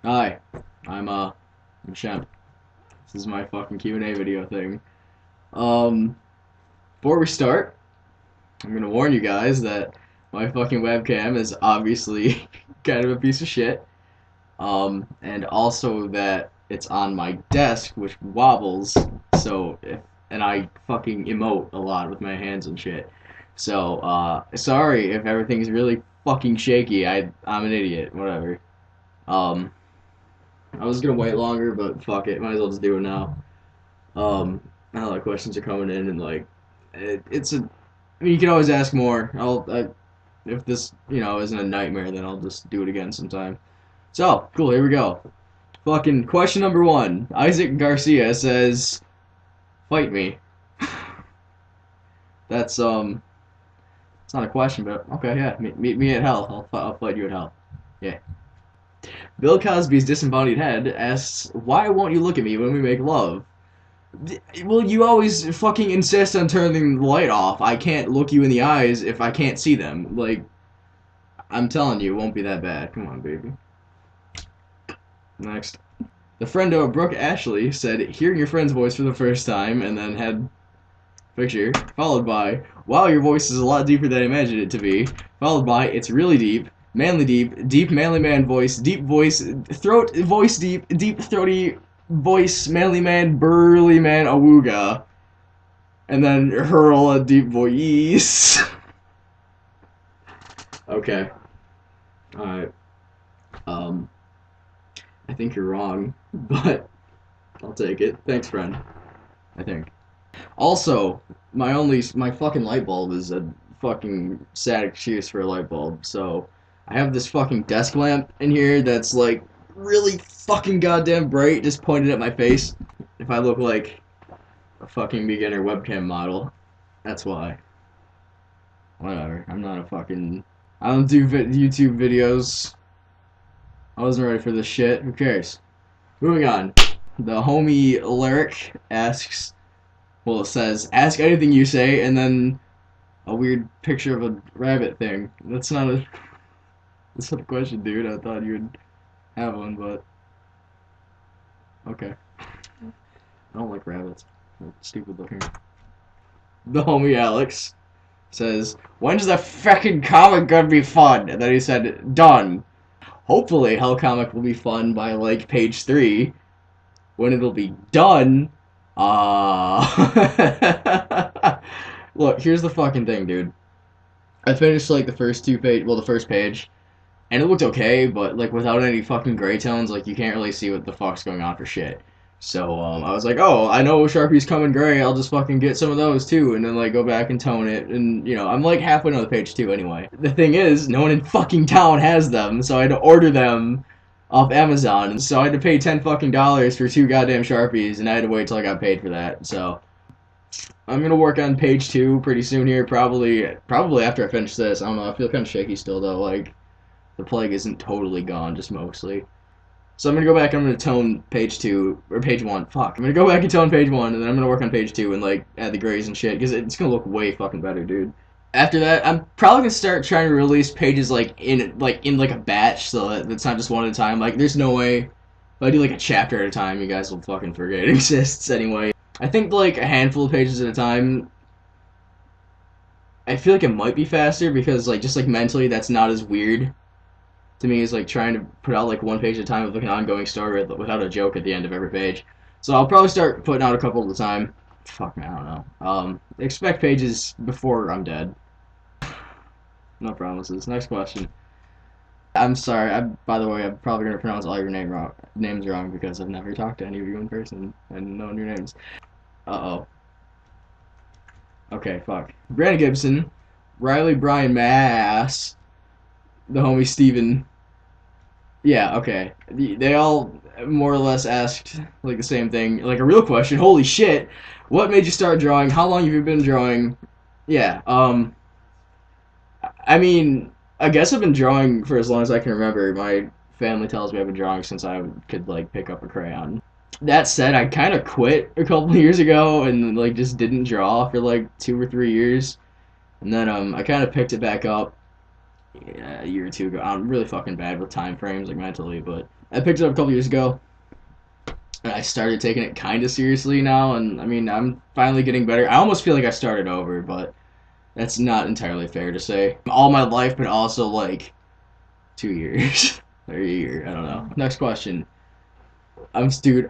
Hi, I'm Shem. This is my fucking Q&A video thing. Um, Before we start, I'm gonna warn you guys that my fucking webcam is obviously kind of a piece of shit. And also that it's on my desk, which wobbles, and I fucking emote a lot with my hands and shit. So, sorry if everything's really fucking shaky. I'm an idiot, whatever. Um, I was gonna wait longer, but fuck it, might as well just do it now. Now the questions are coming in, and like, it's a. I mean, you can always ask more. If this, isn't a nightmare, then I'll just do it again sometime. So, cool, here we go. Fucking question number one. Isaac Garcia says, fight me. That's. It's not a question, but okay, yeah. Meet me at hell. I'll fight you at hell. Yeah. Bill Cosby's disembodied head asks, why won't you look at me when we make love? Well, you always fucking insist on turning the light off. I can't look you in the eyes if I can't see them. Like, I'm telling you, it won't be that bad. Come on, baby. Next. The friendo of Brooke Ashley said, hearing your friend's voice for the first time, and then had picture, followed by, wow, your voice is a lot deeper than I imagined it to be, followed by, it's really deep, manly deep, deep manly man voice, deep voice, throat voice deep, deep throaty voice, manly man, burly man, awooga, and then hurl a deep voice. Okay. Alright. Um, I think you're wrong, but I'll take it. Thanks, friend. I think. Also, my fucking light bulb is a fucking sad excuse for a light bulb. So I have this fucking desk lamp in here that's like really fucking goddamn bright, just pointed at my face. If I look like a fucking beginner webcam model, that's why. Whatever. I'm not a fucking. I don't do YouTube videos. I wasn't ready for this shit. Who cares? Moving on. The homie Lyric asks, well, it says, ask anything you say, and then a weird picture of a rabbit thing. That's not a question, dude. I thought you would have one, but okay. I don't like rabbits. They're stupid looking. The homie Alex says, when's the fucking comic gonna be fun? And then he said, done. Hopefully, Hell Comic will be fun by like page 3. When it'll be done, look, here's the fucking thing, dude. I finished like the first the first page, and it looked okay, but like without any fucking gray tones, like you can't really see what the fuck's going on for shit. So I was like, oh, I know Sharpie's coming gray. I'll just fucking get some of those too, and then like go back and tone it. And I'm like halfway on the page 2 anyway. The thing is, no one in fucking town has them, so I had to order them off Amazon. And so I had to pay $10 for 2 goddamn Sharpies, and I had to wait till I got paid for that. So I'm gonna work on page 2 pretty soon here, probably after I finish this. I don't know. I feel kind of shaky still though. Like the plague isn't totally gone, just mostly. So I'm gonna go back. I'm gonna tone page 2 or page 1. Fuck. I'm gonna go back and tone page 1, and then I'm gonna work on page 2 and like add the grays and shit because it's gonna look way fucking better, dude. After that, I'm probably gonna start trying to release pages like in a batch, so that it's not just one at a time. Like, there's no way if I do like a chapter at a time, you guys will fucking forget it exists anyway. I think like a handful of pages at a time. I feel like it might be faster because like just like mentally, that's not as weird to me as like trying to put out like one page at a time with like an ongoing story without a joke at the end of every page. So I'll probably start putting out a couple at a time. Fuck me, I don't know. Expect pages before I'm dead. No promises. Next question. I'm sorry. By the way, I'm probably gonna pronounce all your names wrong because I've never talked to any of you in person and known your names. Uh oh. Okay, fuck. Brandon Gibson, Riley Brian Mass, the homie Steven. Yeah, okay. They all more or less asked like the same thing, like a real question. Holy shit! What made you start drawing? How long have you been drawing? Yeah. I mean, I guess I've been drawing for as long as I can remember. My family tells me I've been drawing since I could like pick up a crayon. That said, I kind of quit a couple of years ago and like just didn't draw for like 2 or 3 years, and then I kind of picked it back up yeah, a year or two ago. I'm really fucking bad with time frames, like mentally, but I picked it up a couple years ago, and I started taking it kind of seriously now, and I mean, I'm finally getting better. I almost feel like I started over, but that's not entirely fair to say. All my life, but also like 2 years or a year. I don't know. Next question. Dude.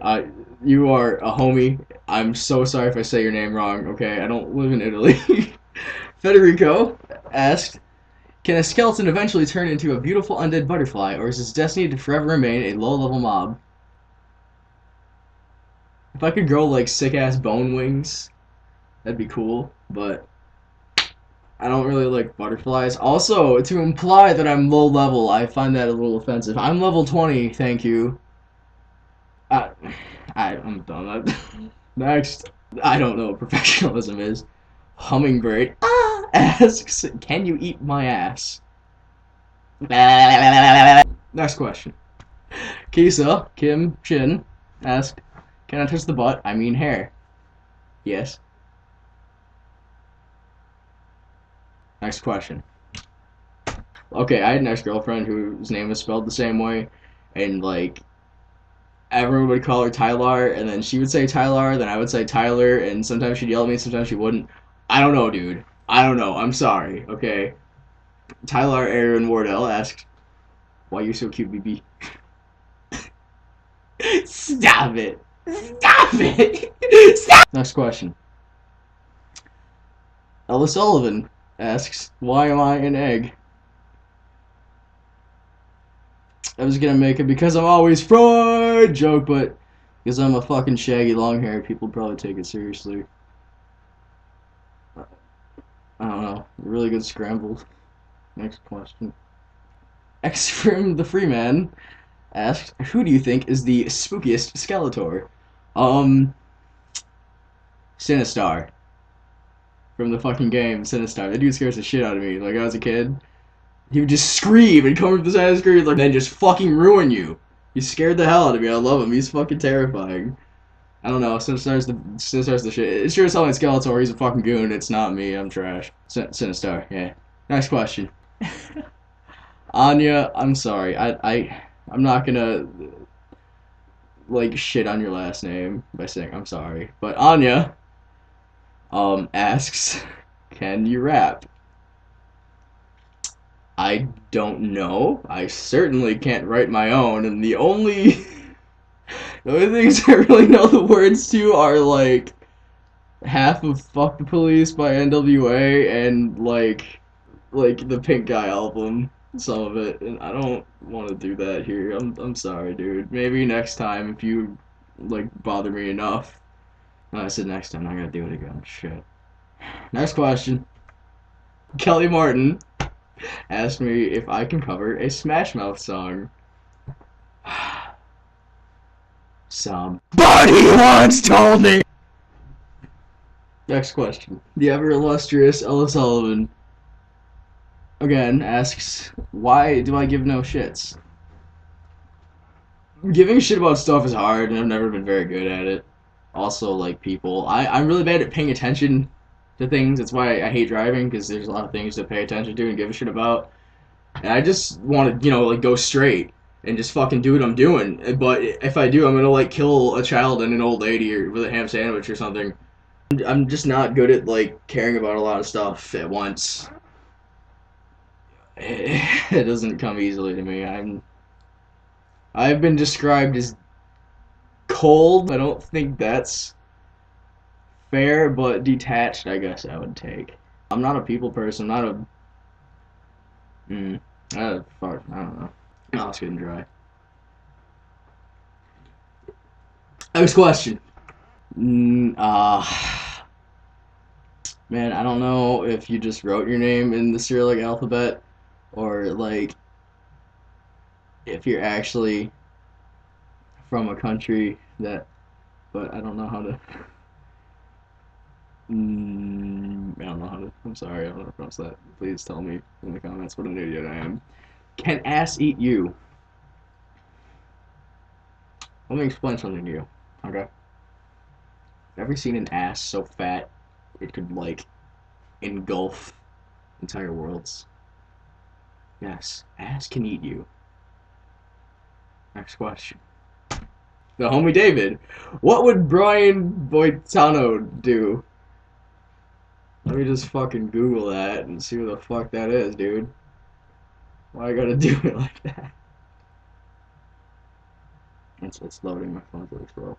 You are a homie. I'm so sorry if I say your name wrong. Okay, I don't live in Italy. Federico asked, "Can a skeleton eventually turn into a beautiful undead butterfly, or is its destiny to forever remain a low-level mob?" If I could grow like sick-ass bone wings, that'd be cool. But I don't really like butterflies. Also, to imply that I'm low level, I find that a little offensive. I'm level 20, thank you. I, I'm done. Next. I don't know what professionalism is. Hummingbird asks, "Can you eat my ass?" Next question. Kisa Kim Shin asked, "Can I touch the butt? I mean hair." Yes. Next question. Okay, I had an ex-girlfriend whose name was spelled the same way, and like everyone would call her Tyler, and then she would say Tyler, then I would say Tyler, and sometimes she'd yell at me, sometimes she wouldn't. I don't know, dude. I don't know. I'm sorry. Okay. Tyler Aaron Wardell asked, "Why you so cute, BB?" Stop it. Stop it. Stop. Next question. Ella Sullivan asks, "Why am I an egg?" I was gonna make it because I'm always fried joke, but because I'm a fucking shaggy long hair, people probably take it seriously. I don't know. Really good scrambled. Next question. X from the Freeman asked, "Who do you think is the spookiest Skeletor?" Um, Sinistar from the fucking game. Sinistar. That dude scares the shit out of me. Like I was a kid, he would just scream and come up the side of the screen, like then just fucking ruin you. He scared the hell out of me. I love him. He's fucking terrifying. I don't know. Sinistar's the shit. It's sure as hell like Skeletor. He's a fucking goon. It's not me. I'm trash. Sinistar. Yeah. Next question. Anya, I'm sorry. I'm not gonna like shit on your last name by saying I'm sorry, but Anya asks, "Can you rap?" I don't know. I certainly can't write my own, and the only things I really know the words to are like half of "Fuck the Police" by NWA and like the Pink Guy album, some of it, and I don't want to do that here. I'm sorry, dude. Maybe next time if you like bother me enough. I said next time. I gotta do it again. Shit. Next question. Kelly Martin asked me if I can cover a Smash Mouth song. Somebody once told me. Next question. The ever illustrious Ella Sullivan again asks, "Why do I give no shits?" Giving a shit about stuff is hard, and I've never been very good at it. Also, like people, I'm really bad at paying attention to things. That's why I hate driving because there's a lot of things to pay attention to and give a shit about. And I just want to, like go straight and just fucking do what I'm doing. But if I do, I'm gonna like kill a child and an old lady or with a ham sandwich or something. I'm just not good at like caring about a lot of stuff at once. It doesn't come easily to me. I've been described as cold. I don't think that's fair, but detached, I guess I would take. I'm not a people person. I'm not a. Fuck. I don't know. No, it's getting dry. Next question. Mm, uh, Man, I don't know if you just wrote your name in the Cyrillic alphabet or like if you're actually from a country that, but I don't know how to. I don't know how to. I'm sorry, I don't know how to pronounce that. Please tell me in the comments what an idiot I am. Can ass eat you? Let me explain something to you. Okay. Ever seen an ass so fat it could like engulf entire worlds? Yes, ass can eat you. Next question. The homie David. What would Brian Boitano do? Let me just fucking Google that and see what the fuck that is, dude. Why I gotta do it like that? It's loading. My phone's really slow.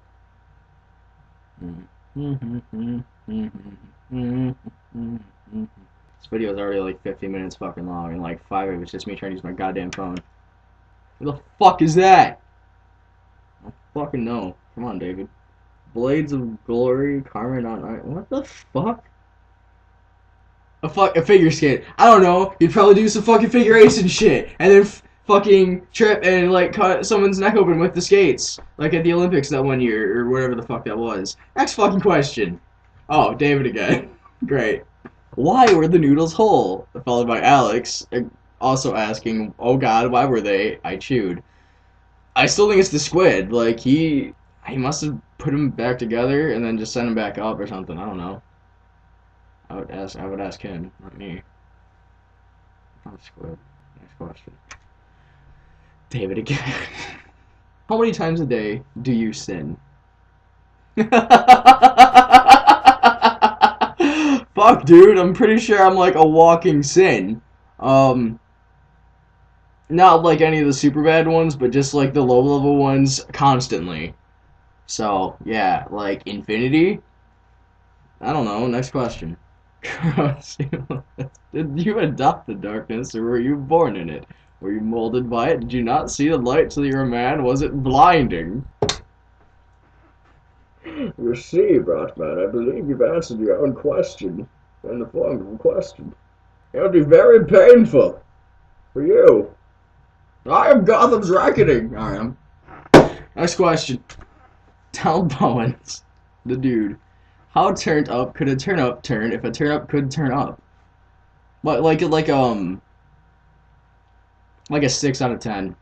This video is already like 50 minutes fucking long, and like 5 of it's just me trying to use my goddamn phone. What the fuck is that? I don't fucking know. Come on, David. Blades of Glory, Carmen on Iron. What the fuck? A figure skate. I don't know. You'd probably do some fucking figure eights and shit, and then fucking trip and like cut someone's neck open with the skates, like at the Olympics that one year or whatever the fuck that was. Next fucking question. Oh, David again. Great. Why were the noodles whole? Followed by Alex, also asking, oh god, why were they? I chewed. I still think it's the squid. Like he must have put them back together and then just sent them back up or something. I don't know. I would ask him, not me. Not squid. Next question. David again. How many times a day do you sin? Fuck, dude. I'm pretty sure I'm like a walking sin. Not like any of the super bad ones, but just like the low level ones constantly. So, yeah, like infinity? I don't know. Next question. Did you adopt the darkness, or were you born in it? Were you molded by it? Did you not see the light till you were a man? Was it blinding? You see, Bratman, I believe you've answered your own question in the form of a question. It would be very painful for you. I am Gotham's Reckoning. Alright, next question. Tal Bowens, the dude. How turned up could a turnip turn if a turnip could turn up? What, like a 6 out of 10.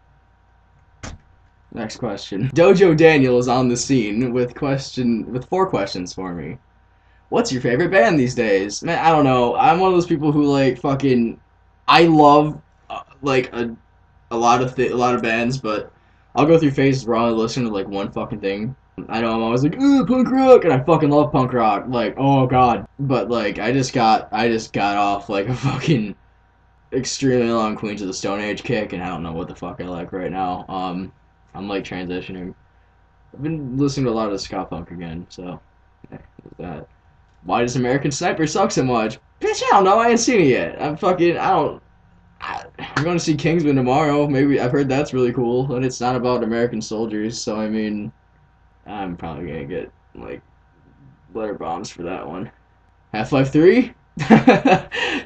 Next question. Dojo Daniel is on the scene with 4 questions for me. What's your favorite band these days? Man, I don't know. I'm one of those people who like fucking. I love like a lot of bands, but I'll go through phases where I only listen to like one fucking thing. I know I'm always like, ooh, punk rock, and I fucking love punk rock. Like, oh god. But like, I just got off like a fucking extremely long Queens of the Stone Age kick, and I don't know what the fuck I like right now. I'm like transitioning. I've been listening to a lot of the ska punk again, so yeah, that. Why does American Sniper suck so much? Bitch, I don't know. I ain't seen it yet. I'm going to see Kingsman tomorrow. Maybe I've heard that's really cool, and it's not about American soldiers. So I mean, I'm probably gonna get like letter bombs for that one. Half-Life 3?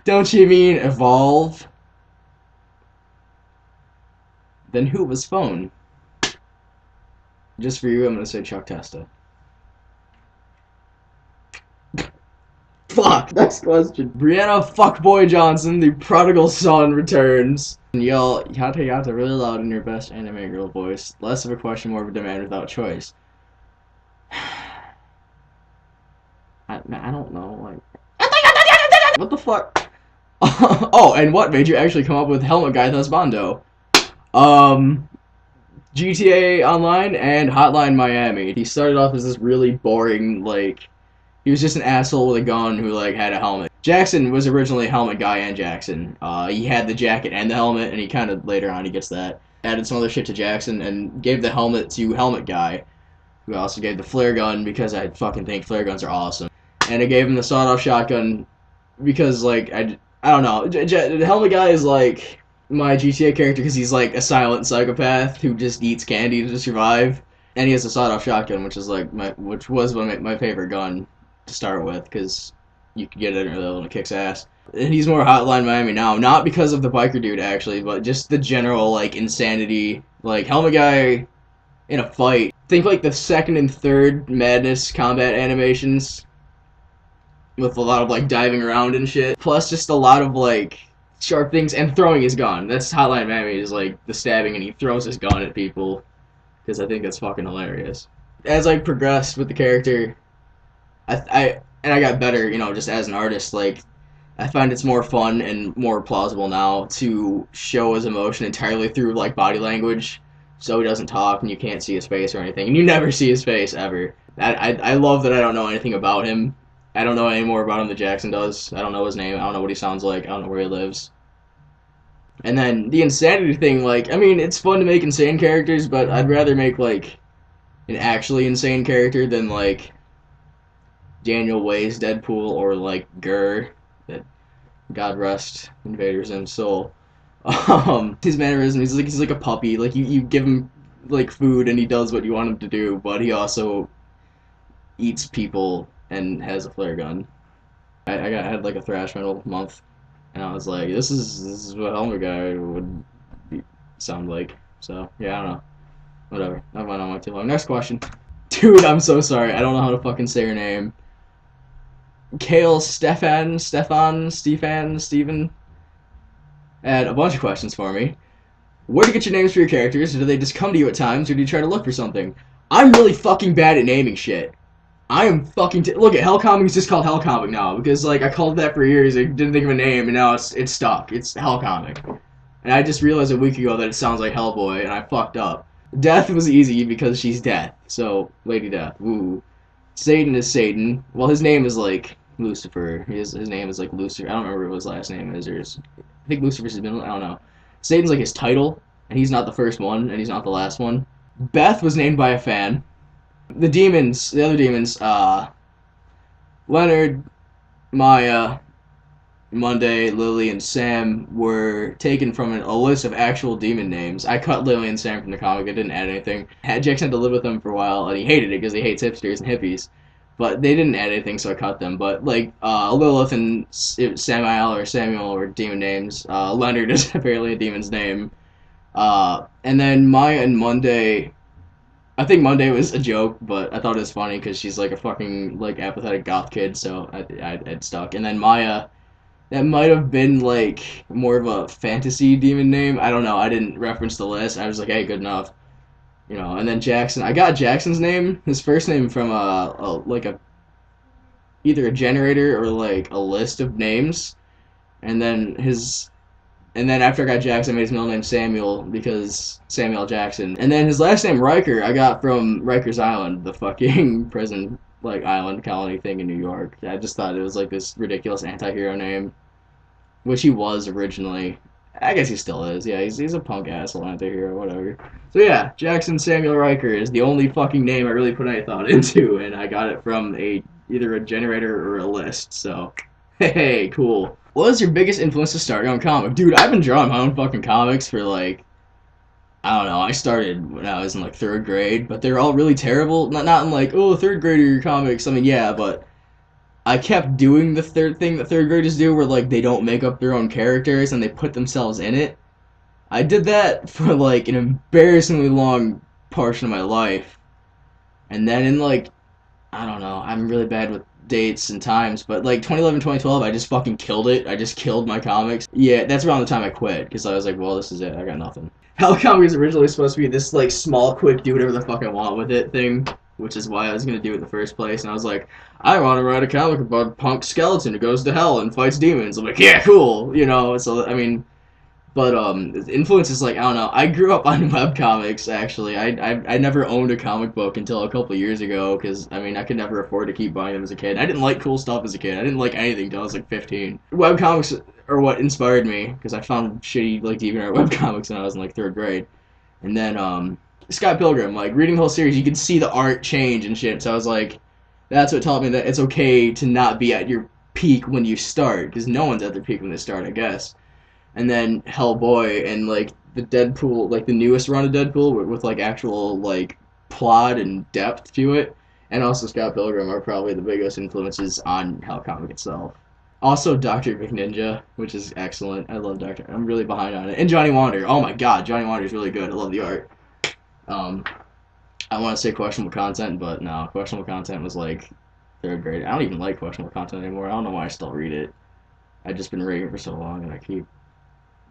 Don't you mean Evolve? Then who was phone? Just for you, I'm gonna say Chuck Testa. Fuck! Next question. Brianna Fuckboy Johnson, the prodigal son, returns. And yell yata yata really loud in your best anime girl voice. Less of a question, more of a demand without choice. I don't know, like... What the fuck? Oh, and what made you actually come up with Helmet Guy Thusbando? GTA Online and Hotline Miami. He started off as this really boring, like... He was just an asshole with a gun who, like, had a helmet. Jackson was originally Helmet Guy and Jackson. He had the jacket and the helmet, and he kind of, later on, he gets that. Added some other shit to Jackson, and gave the helmet to Helmet Guy, who also gave the flare gun, because I fucking think flare guns are awesome. And I gave him the sawed-off shotgun, because, like, I don't know. The Helmet Guy is, like, my GTA character, because he's, like, a silent psychopath who just eats candy to survive. And he has a sawed-off shotgun, which is, like, which was my favorite gun to start with, because you could get it early level and it kicks ass. And he's more Hotline Miami now, not because of the biker dude actually, but just the general like insanity. Like Helmet Guy in a fight. Think like the second and third Madness combat animations with a lot of like diving around and shit. Plus just a lot of like sharp things and throwing his gun. That's Hotline Miami, is like the stabbing and he throws his gun at people, because I think that's fucking hilarious. As I progressed with the character, I got better, you know, just as an artist. Like, I find it's more fun and more plausible now to show his emotion entirely through like body language, so he doesn't talk and you can't see his face or anything, and you never see his face ever. I love that I don't know anything about him. I don't know any more about him than Jackson does. I don't know his name. I don't know what he sounds like. I don't know where he lives. And then the insanity thing, like, I mean, it's fun to make insane characters, but I'd rather make like an actually insane character than like Daniel Way's Deadpool or like Gurr. That God rest Invader Zim's soul. His mannerism, he's like a puppy. Like you give him like food and he does what you want him to do, but he also eats people and has a flare gun. I had like a thrash metal month, and I was like, this is what Helmet Guy would sound like. So yeah, I don't know. Whatever. I went on too long. Next question. Dude, I'm so sorry. I don't know how to fucking say your name. Kale Stefan, Steven, had a bunch of questions for me. Where do you get your names for your characters? Do they just come to you at times, or do you try to look for something? I'm really fucking bad at naming shit. I am fucking look at Hell Comic is just called Hell Comic now because like I called it that for years. I didn't think of a name, and now it's stuck. It's Hell Comic, and I just realized a week ago that it sounds like Hellboy, and I fucked up. Death was easy because she's Death, so Lady Death. Woo. Satan is Satan. Well, his name is like Lucifer. His name is like Lucifer. I don't remember what his last name is, I think Lucifer's his middle. I don't know. Satan's like his title, and he's not the first one, and he's not the last one. Beth was named by a fan. The demons, the other demons, Leonard, Maya, Monday, Lily, and Sam were taken from a list of actual demon names. I cut Lily and Sam from the comic. I didn't add anything. Jackson had to live with them for a while, and he hated it because he hates hipsters and hippies. But they didn't add anything, so I cut them. But, like, Lilith and Samuel were demon names. Leonard is apparently a demon's name. And then Maya and Monday... I think Monday was a joke, but I thought it was funny because she's, like, a fucking, like, apathetic goth kid, so it stuck. And then Maya... That might have been, like, more of a fantasy demon name. I don't know. I didn't reference the list. I was like, hey, good enough. You know, and then Jackson. I got Jackson's name, his first name from either a generator or like a list of names, and then after I got Jackson, I made his middle name Samuel because Samuel Jackson, and then his last name Riker I got from Rikers Island, the fucking prison like island colony thing in New York. I just thought it was like this ridiculous anti-hero name, which he was originally. I guess he still is. Yeah, he's a punk asshole anti-hero, whatever. So yeah, Jackson Samuel Riker is the only fucking name I really put any thought into, and I got it from either a generator or a list. So, hey, cool. What was your biggest influence to start your own comic? Dude, I've been drawing my own fucking comics for like, I don't know, I started when I was in like 3rd grade, but they're all really terrible. Not in like, oh, 3rd grader comics. I mean, yeah, but I kept doing the third thing that 3rd graders do where like they don't make up their own characters and they put themselves in it. I did that for like an embarrassingly long portion of my life. And then in like, I don't know, I'm really bad with dates and times, but like 2011, 2012, I just fucking killed it. I just killed my comics. Yeah, that's around the time I quit because I was like, well, this is it. I got nothing. Hell Comic was originally supposed to be this like small, quick, do whatever the fuck I want with it thing, which is why I was gonna do it in the first place. And I was like, I want to write a comic about a punk skeleton who goes to hell and fights demons. I'm like, yeah, cool, you know. So I mean, but influence is like I don't know. I grew up on webcomics actually. I never owned a comic book until a couple years ago because I mean I could never afford to keep buying them as a kid. I didn't like cool stuff as a kid. I didn't like anything until I was like 15. Webcomics are what inspired me because I found shitty like DeviantArt webcomics when I was in like 3rd grade, and then Scott Pilgrim, like reading the whole series, you could see the art change and shit. So I was like, that's what taught me that it's okay to not be at your peak when you start because no one's at their peak when they start, I guess. And then Hellboy and like the Deadpool, like the newest run of Deadpool with like actual like plot and depth to it, and also Scott Pilgrim are probably the biggest influences on Hell Comic itself. Also Dr. McNinja, which is excellent. I love Dr. I'm really behind on it. And Johnny Wander. Oh my god, Johnny Wander is really good. I love the art. I want to say questionable content, but no, questionable content was like 3rd grade. I don't even like questionable content anymore. I don't know why I still read it. I've just been reading it for so long, and I keep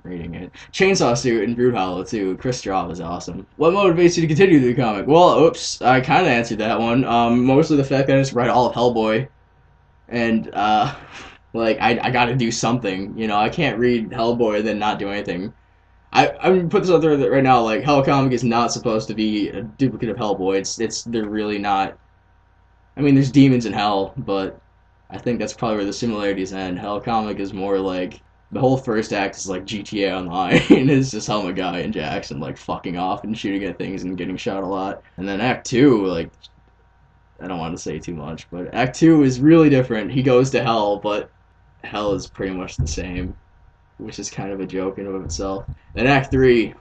reading it. Chainsaw Suit and Brood Hollow too. Chris Straub is awesome. What motivates you to continue the comic? Well, oops, I kind of answered that one. Mostly the fact that I just read all of Hellboy, and Like, I gotta do something, you know, I can't read Hellboy and then not do anything. I'm gonna put this out there right now, like, Hell comic is not supposed to be a duplicate of Hellboy. They're really not. I mean, there's demons in Hell, but I think that's probably where the similarities end. Hell comic is more like the whole first act is like GTA Online. It's just Helmet Guy and Jackson like fucking off and shooting at things and getting shot a lot. And then Act Two, like I don't want to say too much, but Act Two is really different. He goes to Hell, but Hell is pretty much the same, which is kind of a joke in and of itself. Then Act Three,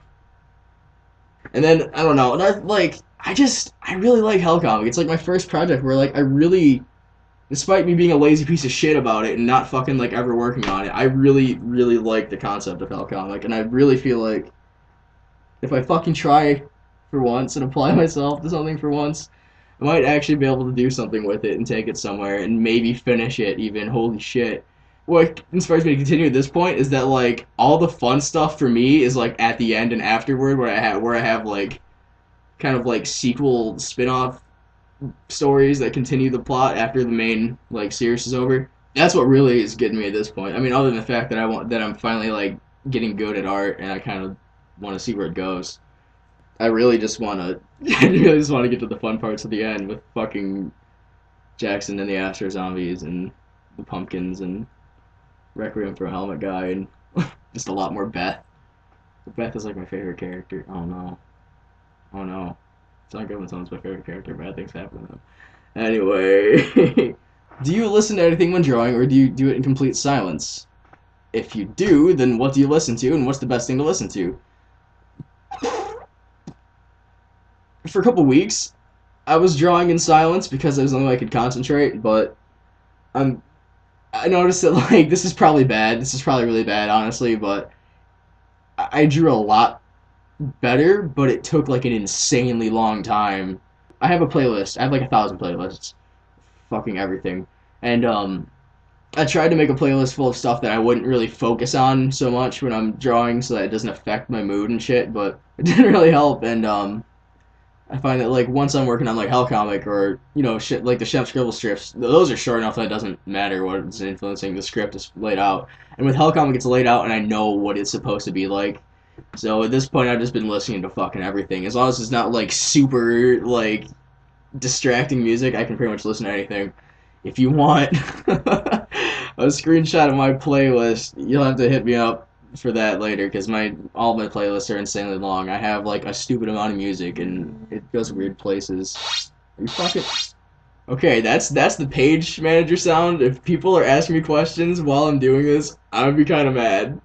and then I don't know, and I really like Hell comic. It's like my first project where like I really, despite me being a lazy piece of shit about it and not fucking like ever working on it, I really, really like the concept of Hell comic, and I really feel like if I fucking try for once and apply myself to something for once, I might actually be able to do something with it and take it somewhere and maybe finish it even. Holy shit. What inspires me to continue at this point is that like all the fun stuff for me is like at the end and afterward where I have like kind of like sequel spin-off stories that continue the plot after the main like series is over. That's what really is getting me at this point. I mean, other than the fact that I'm finally like getting good at art and I kind of want to see where it goes. I really just want to I really just want to get to the fun parts of the end with fucking Jackson and the Astro Zombies and the Pumpkins and Requiem for a Helmet Guy and just a lot more Beth. Beth is like my favorite character. Oh no. Oh no. It's not good when someone's my favorite character. Bad things happen to them. Anyway, do you listen to anything when drawing, or do you do it in complete silence? If you do, then what do you listen to, and what's the best thing to listen to? For a couple weeks, I was drawing in silence because it was the only way I could concentrate, but I'm I noticed that like this is probably bad. This is probably really bad, honestly, but I drew a lot better, but it took like an insanely long time. I have a playlist. I have like 1,000 playlists, fucking everything, and I tried to make a playlist full of stuff that I wouldn't really focus on so much when I'm drawing, so that it doesn't affect my mood and shit. But it didn't really help, and I find that like once I'm working on like Hell comic or you know shit like the Chef Scribble strips, those are short enough that it doesn't matter what's influencing the script is laid out. And with Hell comic, it's laid out, and I know what it's supposed to be like. So at this point, I've just been listening to fucking everything. As long as it's not like super like distracting music, I can pretty much listen to anything. If you want a screenshot of my playlist, you'll have to hit me up for that later because my all my playlists are insanely long. I have like a stupid amount of music and it goes weird places. Are you fucking okay? That's the page manager sound. If people are asking me questions while I'm doing this, I would be kind of mad.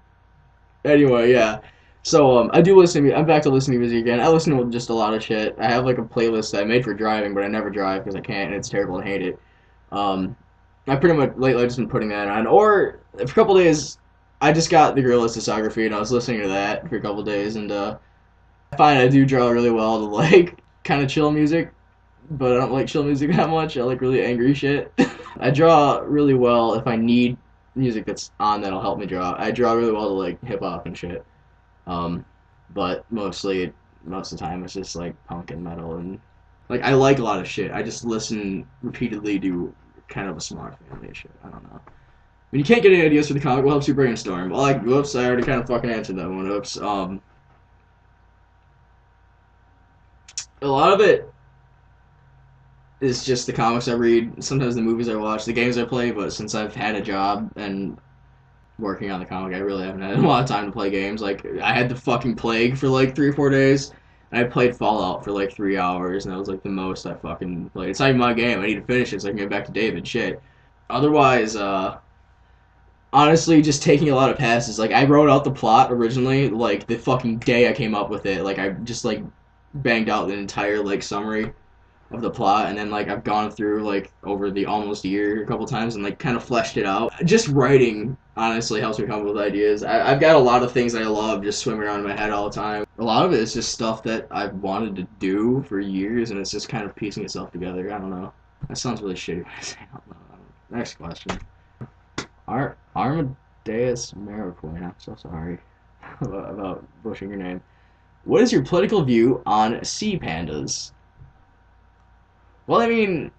Anyway, yeah. So I do listen. I'm back to listening to music again. I listen to just a lot of shit. I have like a playlist that I made for driving, but I never drive because I can't, and it's terrible and hate it. Um, I pretty much lately I've just been putting that on. Or for a couple days, I just got the Gorillaz discography and I was listening to that for a couple days, and I find I do draw really well to like kind of chill music, but I don't like chill music that much. I like really angry shit. I draw really well if I need music that's on that'll help me draw. I draw really well to like hip hop and shit. Um, but most of the time it's just like punk and metal and like I like a lot of shit. I just listen repeatedly to kind of a smart family of shit. I don't know. When you can't get any ideas for the comic, what helps you brainstorm? Well, like, whoops, I already kind of fucking answered that one. Oops. A lot of it is just the comics I read, sometimes the movies I watch, the games I play, but since I've had a job and working on the comic, I really haven't had a lot of time to play games. Like, I had the fucking plague for like 3 or 4 days, and I played Fallout for like 3 hours, and that was like the most I fucking played. It's not even my game. I need to finish it so I can get back to David. Shit. Otherwise, honestly, just taking a lot of passes. Like, I wrote out the plot originally, like, the fucking day I came up with it. Like, I just, like, banged out an entire, like, summary of the plot, and then, like, I've gone through, like, over the almost year a couple times and, like, kind of fleshed it out. Just writing, honestly, helps me come up with ideas. I've got a lot of things I love just swimming around in my head all the time. A lot of it is just stuff that I've wanted to do for years, and it's just kind of piecing itself together. I don't know. That sounds really shitty when I say it out loud. Next question. Armadeus Maricoin, I'm so sorry about butchering your name. What is your political view on sea pandas? Well, I mean,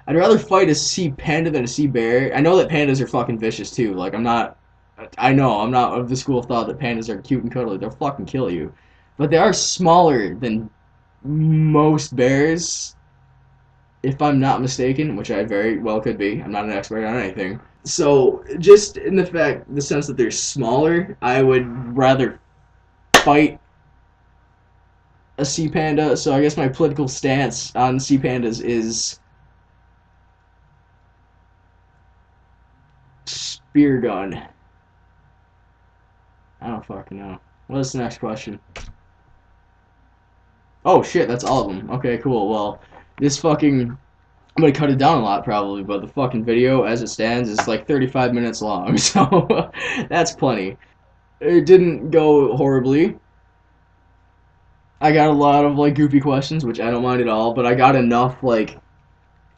I'd rather fight a sea panda than a sea bear. I know that pandas are fucking vicious too. Like I know I'm not of the school of thought that pandas are cute and cuddly. They'll fucking kill you, but they are smaller than most bears, if I'm not mistaken, which I very well could be. I'm not an expert on anything. So just in the sense that they're smaller, I would rather fight a sea panda. So I guess my political stance on sea pandas is spear gun. I don't fucking know. What's the next question? Oh shit, that's all of them. Okay, cool. Well, this fucking I'm gonna cut it down a lot probably, but the fucking video as it stands is like 35 minutes long, so that's plenty. It didn't go horribly. I got a lot of like goofy questions, which I don't mind at all, but I got enough like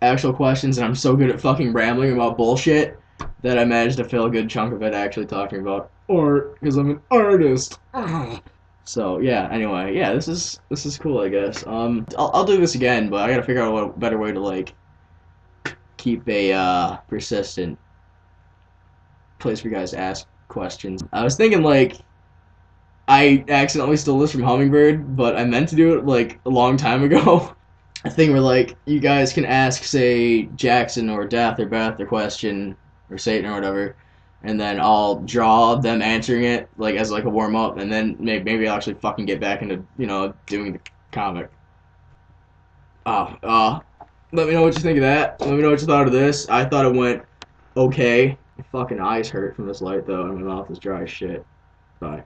actual questions, and I'm so good at fucking rambling about bullshit that I managed to fill a good chunk of it actually talking about art because I'm an artist. So yeah. Anyway, yeah, this is cool, I guess. I'll do this again, but I gotta figure out a better way to like keep a persistent place for you guys to ask questions. I was thinking like I accidentally stole this from Hummingbird, but I meant to do it like a long time ago. A thing where like you guys can ask, say, Jackson or Death or Beth a question or Satan or whatever, and then I'll draw them answering it like as like a warm up, and then maybe I'll actually fucking get back into doing the comic. Let me know what you think of that. Let me know what you thought of this. I thought it went okay. My fucking eyes hurt from this light though, and my mouth is dry as shit. Bye.